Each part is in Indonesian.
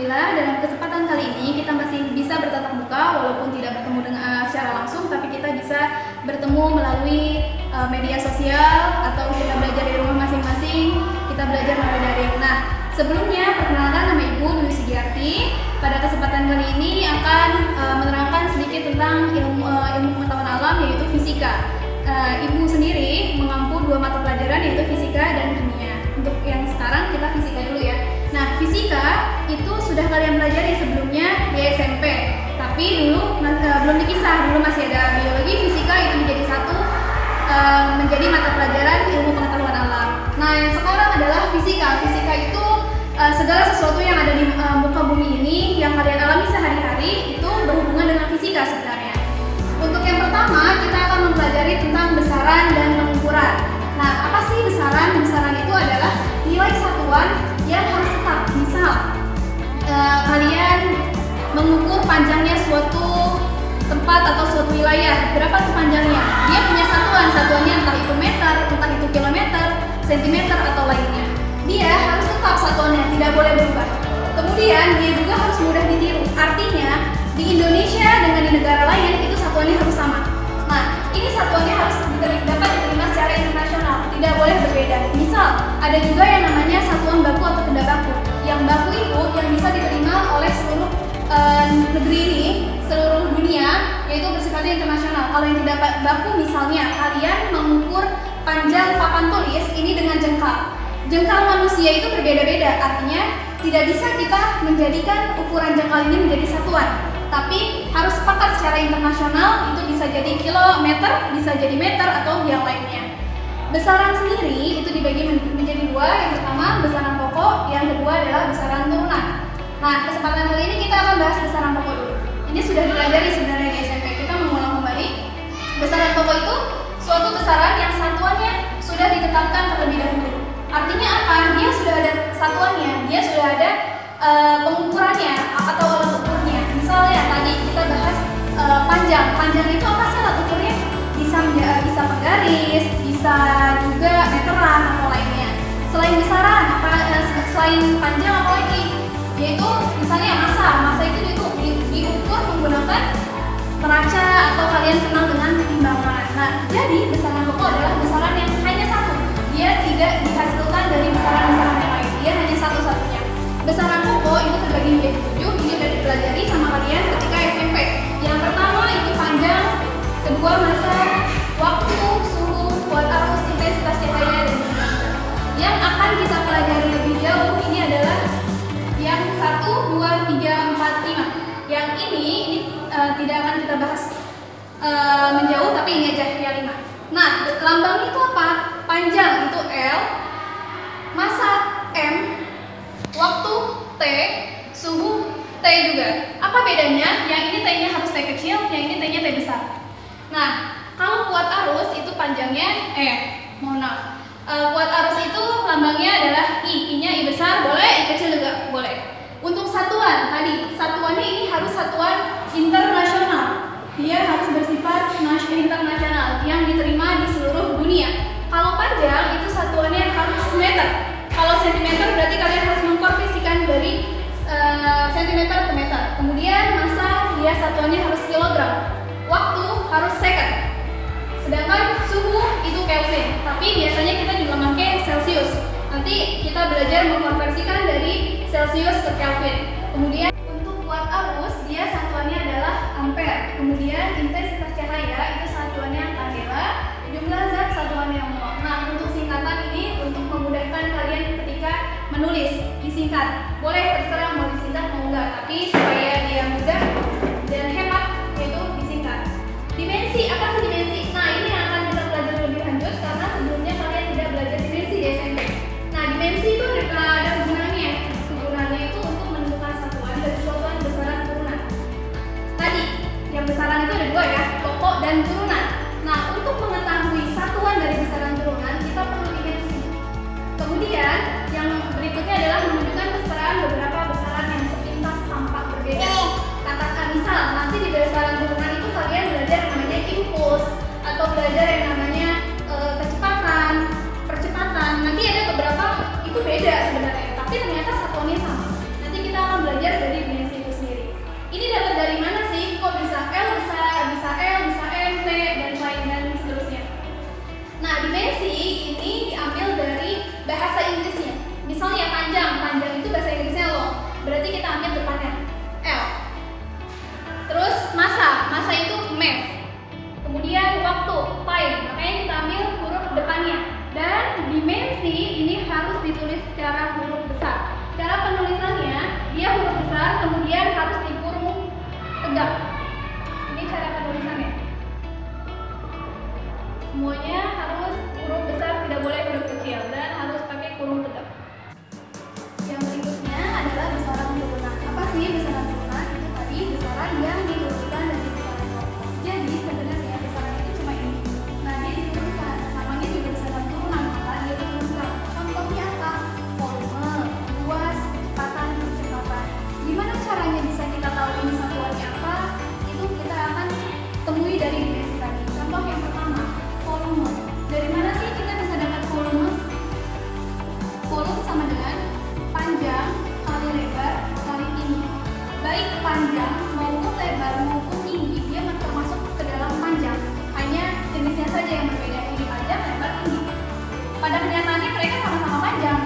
Alhamdulillah dalam kesempatan kali ini kita masih bisa bertatap muka walaupun tidak bertemu dengan secara langsung, tapi kita bisa bertemu melalui media sosial atau kita belajar di rumah masing-masing, kita belajar melalui daring. Nah, sebelumnya perkenalkan, nama Ibu Dwi Sugiarti. Pada kesempatan kali ini akan menerangkan sedikit tentang ilmu pengetahuan alam, yaitu fisika. Ibu sendiri mengampu 2 mata pelajaran, yaitu fisika dan kimia. Untuk yang sekarang kita fisika dulu ya. Nah, fisika itu sudah kalian pelajari sebelumnya di SMP, tapi dulu belum dipisah, dulu masih ada biologi, fisika itu menjadi satu, menjadi mata pelajaran ilmu pengetahuan alam. Nah, yang sekarang adalah fisika. Fisika itu segala sesuatu yang ada di muka bumi ini yang kalian alami sehari-hari itu berhubungan dengan fisika sebenarnya. Untuk yang pertama, kita akan mempelajari tentang besaran dan pengukuran. Nah, apa sih besaran? Besaran itu adalah nilai satuan yang harus tetap. Misal, kalian mengukur panjangnya suatu tempat atau suatu wilayah, berapa tuh panjangnya? Dia punya satuannya entah itu meter, entah itu kilometer, sentimeter, atau lainnya. Dia harus tetap satuannya, tidak boleh berubah. Kemudian, dia juga harus mudah ditiru. Artinya, di Indonesia dengan di negara lain itu satuannya harus sama. Nah, ini satuannya harus dapat diterima secara internasional, tidak boleh berbeda. Misal, ada juga yang namanya satuan baku atau benda baku. Yang baku itu yang bisa diterima oleh seluruh negeri ini, seluruh dunia, yaitu bersifatnya internasional. Kalau yang tidak baku, misalnya kalian mengukur panjang papan tulis ini dengan jengkal. Jengkal manusia itu berbeda-beda, artinya tidak bisa kita menjadikan ukuran jengkal ini menjadi satuan. Tapi harus sepakat secara internasional, itu bisa jadi kilometer, bisa jadi meter, atau yang lainnya. Besaran sendiri itu dibagi menjadi 2, yang pertama besaran pokok, yang kedua adalah besaran turunan. Nah, kesempatan kali ini kita akan bahas besaran pokok dulu. Ini sudah dipelajari sebenarnya di SMP, kita mengulang kembali. Besaran pokok itu suatu besaran yang satuannya sudah ditetapkan terlebih dahulu. Artinya apa? Dia sudah ada satuannya, dia sudah ada pengukurannya atau alat ukurnya. Misalnya tadi kita bahas panjang. Panjang itu apa sih alat ukurnya? Bisa penggaris, bisa juga meteran atau lainnya. Selain besaran, selain panjang apa lagi? Yaitu misalnya massa itu diukur menggunakan peraca atau kalian kenal dengan timbangan. Nah, jadi besaran pokok adalah besaran yang hanya satu. Dia tidak dihasilkan dari besaran-besaran yang lain. Dia hanya satu-satunya. Besaran pokok itu terbagi menjadi 7. Ini sudah dipelajari sama kalian ketika SMP. Yang pertama itu panjang, kedua massa, waktu, suhu, kuat arus, intensitas cahaya, dan jumlah zat. Yang akan kita pelajari lebih jauh ini adalah yang 1, 2, 3, 4, 5. Yang ini tidak akan kita bahas menjauh, tapi ini aja yang 5. Nah, lambang itu apa? Panjang itu L, massa M, waktu T, suhu T juga. Apa bedanya? Yang ini T-nya harus T kecil, yang ini T-nya T besar. Nah, kalau kuat arus itu panjangnya mohon maaf. Kuat arus itu lambangnya adalah I-nya I besar boleh, I kecil juga boleh. Untuk satuan tadi, satuannya ini harus satuan internasional. Dia harus bersifat internasional yang diterima di seluruh dunia. Kalau panjang itu satuannya harus meter. Kalau sentimeter berarti kalian harus mengkonversikan dari sentimeter ke meter. Kemudian massa dia satuannya harus kilogram. Waktu harus second. Sedangkan suhu itu Kelvin. Tapi biasanya kita juga pakai Celsius. Nanti kita belajar mengkonversikan dari Celsius ke Kelvin. Kemudian untuk kuat arus dia satuannya adalah ampere. Kemudian intensitas cahaya itu satuannya candela. Jumlah zat satuannya mol. Nah, untuk singkatan ini untuk memudahkan kalian ketika menulis, disingkat. Boleh terserah mau disingkat mau enggak, tapi supaya dia mudah dan hemat yaitu disingkat. Dimensi, apa sih dimensi? Nah, ini yang akan kita pelajari lebih lanjut karena sebelumnya kalian tidak belajar dimensi di SMP. Nah, dimensi itu ada gunanya. Gunanya itu untuk menentukan satuan dan satuan besaran turunan. Tadi, yang besaran itu ada 2 ya, pokok dan turunan. Nah, untuk mengetahui satuan dari besaran turunan, kita perlu dimensi. Kemudian, yang berikutnya adalah menunjukkan beberapa besaran yang sepintas tampak berbeda. Katakan misal, nanti di besaran turunan itu kalian belajar yang namanya impuls atau belajar yang namanya kecepatan, percepatan. Nanti ada beberapa itu beda sebenarnya, tapi ternyata satuannya sama. Nanti kita akan belajar tegap. Ini cara penulisannya. Semuanya harus huruf besar, tidak boleh huruf kecil, dan harus pakai kurung tegap. Yang berikutnya adalah besaran turunan. Apa sih besaran turunan? Itu tadi besaran yang diturunkan dari besaran pokok. Jadi sebenarnya besaran itu cuma ini. Nah, dia diturunkan. Namanya juga besaran turunan, maka dia diturunkan. Contohnya apa? Volume, luas, kecepatan, percepatan. Gimana caranya bisa kita tahu ini satuannya apa? Itu kita akan temui dari dimensi tadi. Contoh yang pertama, volume. Dari mana sih kita bisa dapat volume? Volume sama dengan panjang kali lebar kali tinggi. Baik panjang maupun lebar maupun tinggi, dia termasuk ke dalam panjang. Hanya jenisnya saja yang berbeda, ini panjang, lebar, tinggi. Pada kenyataannya mereka sama-sama panjang.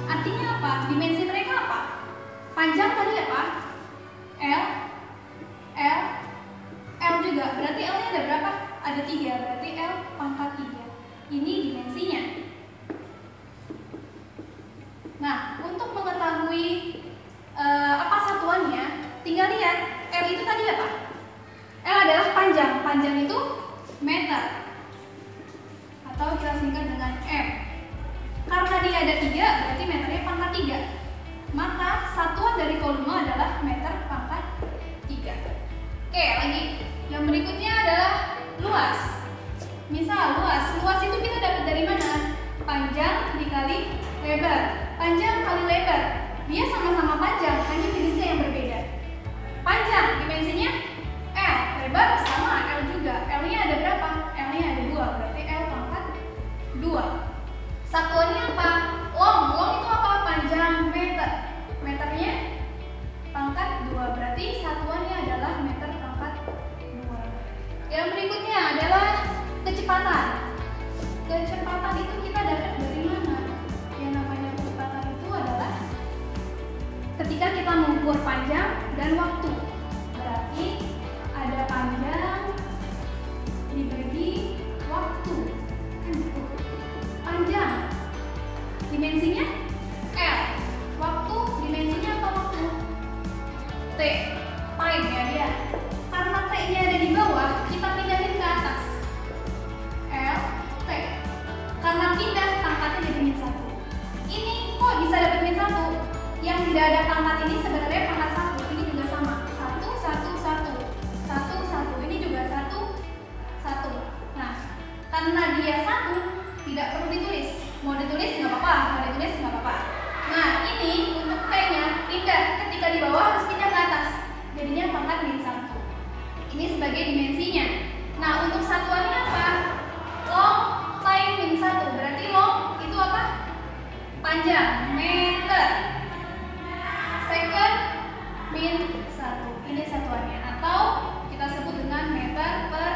Artinya apa? Dimensi mereka apa? Panjang tadi apa? L, L juga. Berarti L-nya ada berapa? Ada 3, berarti L pangkat 3. Ini dimensinya. Nah, untuk mengetahui apa satuannya, tinggal lihat L itu tadi apa? L adalah panjang. Panjang itu meter. Atau kita singkat dengan M. Karena dia ada 3, berarti meternya pangkat 3. Maka satuan dari volume adalah meter pangkat 3. Oke, lagi. Yang berikutnya adalah luas. Misal luas itu kita dapat dari mana? Panjang dikali lebar. Panjang kali lebar. Dia sama-sama panjang, hanya jenisnya yang berbeda. Panjang dimensinya L, lebar sama L juga. L-nya ada berapa? L-nya ada 2, berarti L pangkat 2. Satuannya apa? Long itu apa? Panjang meter. Meternya pangkat 2, berarti satuannya adalah meter pangkat 2. Yang berikutnya adalah kecepatan. Kecepatan itu kita dapat dari mana? Yang namanya kecepatan itu adalah ketika kita mengukur panjang dan waktu. Berarti ada panjang dibagi waktu. Panjang dimensinya L. Waktu dimensinya apa waktu? T. Time ya dia. Karena T-nya ada di bawah, kita pindahin ke atas. L, T. Karena pindah, pangkatnya jadi min 1. Ini kok bisa dapat min 1? Yang tidak ada pangkat ini sebenarnya pangkat 1. Ini juga sama. 1, 1, 1. 1, 1. Ini juga 1, 1. Nah, karena dia 1, tidak perlu ditulis. Mau ditulis nggak apa-apa, mau ditulis nggak apa-apa. Nah, ini untuk T-nya pindah. Ketika di bawah harus pindah ke atas. Jadinya pangkat min 1. Ini sebagai dimensinya. Nah, untuk satuannya apa? Long time min 1. Berarti long itu apa? Panjang, meter. Second min 1. Ini satuannya. Atau kita sebut dengan meter per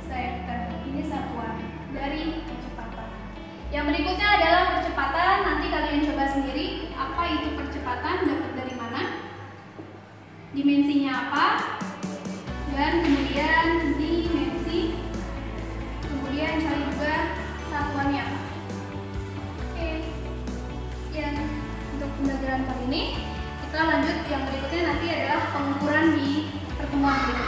second. Ini satuan dari kecepatan. Yang berikutnya adalah percepatan. Nanti kalian coba sendiri apa itu percepatan, dapat dari mana, dimensinya apa, dan kemudian dimensi, kemudian cari juga satuannya apa. Oke, ya, untuk pembelajaran kali ini kita lanjut. Yang berikutnya nanti adalah pengukuran di pertemuan berikutnya.